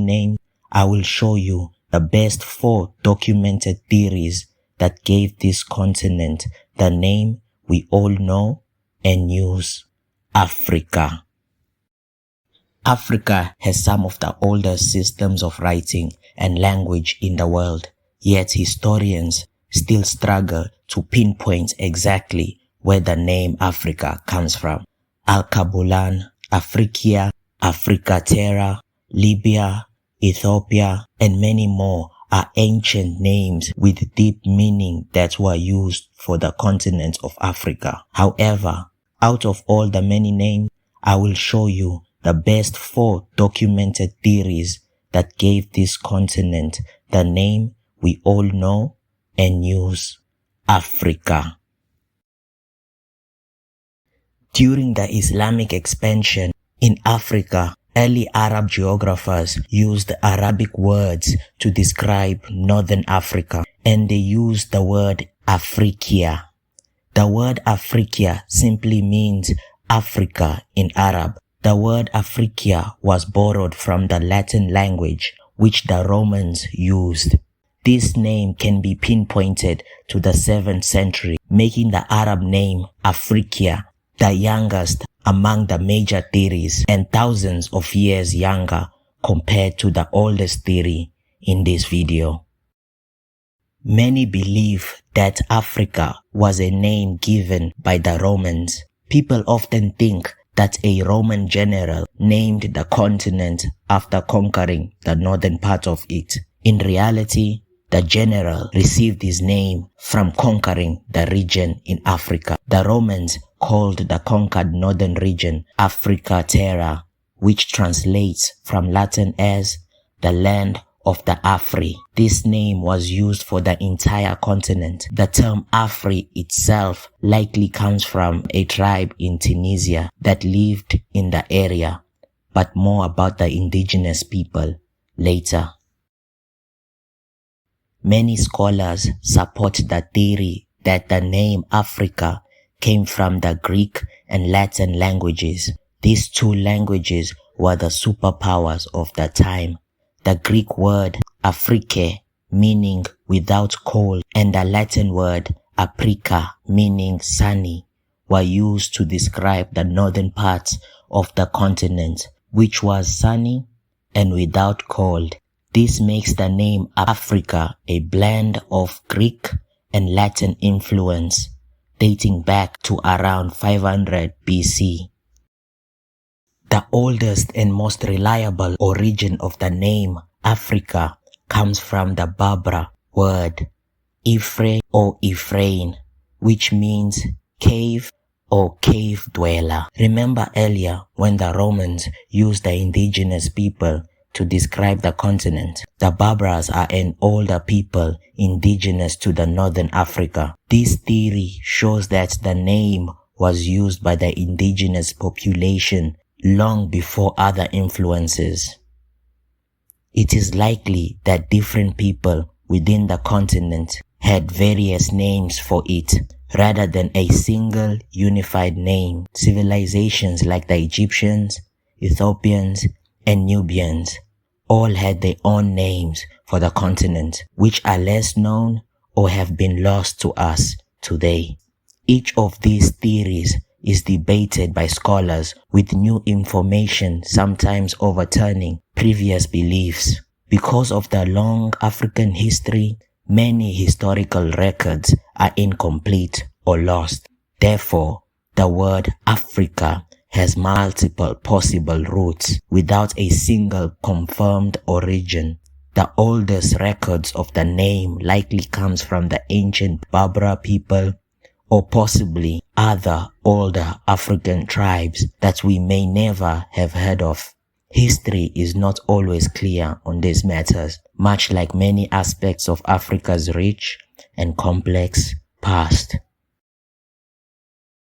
names, I will show you the best 4 documented theories that gave this continent the name we all know and use: Africa. Africa has some of the oldest systems of writing and language in the world, yet historians still struggle to pinpoint exactly where the name Africa comes from. Alkebulan, Afrikia, Africa Terra, Libya, Ethiopia, and many more are ancient names with deep meaning that were used for the continent of Africa. However, out of all the many names, I will show you the best 4 documented theories that gave this continent the name we all know and use: Africa. During the Islamic expansion in Africa, early Arab geographers used Arabic words to describe northern Africa, and they used the word Afrikia. The word Afrikia simply means Africa in Arab. The word Afrikia was borrowed from the Latin language, which the Romans used. This name can be pinpointed to the 7th century, making the Arab name Afrikia the youngest among the major theories and thousands of years younger compared to the oldest theory in this video. Many believe that Africa was a name given by the Romans. People often think that a Roman general named the continent after conquering the northern part of it. In reality, the general received his name from conquering the region in Africa. The Romans called the conquered northern region Africa Terra, which translates from Latin as the land of the Afri. This name was used for the entire continent. The term Afri itself likely comes from a tribe in Tunisia that lived in the area, but more about the indigenous people later. Many scholars support the theory that the name Africa came from the Greek and Latin languages. These 2 languages were the superpowers of the time. The Greek word Afrike, meaning without cold, and the Latin word Aprica, meaning sunny, were used to describe the northern parts of the continent, which was sunny and without cold. This makes the name Africa a blend of Greek and Latin influence, dating back to around 500 BC. The oldest and most reliable origin of the name Africa comes from the Berber word Ifre or Ifrain, which means cave or cave dweller. Remember earlier when the Romans used the indigenous people to describe the continent? The Berbers are an older people indigenous to the northern Africa. This theory shows that the name was used by the indigenous population long before other influences. It is likely that different people within the continent had various names for it rather than a single unified name. Civilizations like the Egyptians, Ethiopians, and Nubians all had their own names for the continent, which are less known or have been lost to us today. Each of these theories is debated by scholars with new information sometimes overturning previous beliefs. Because of the long African history, many historical records are incomplete or lost. Therefore, the word Africa has multiple possible roots without a single confirmed origin. The oldest records of the name likely comes from the ancient Berber people or possibly other older African tribes that we may never have heard of. History is not always clear on these matters, much like many aspects of Africa's rich and complex past.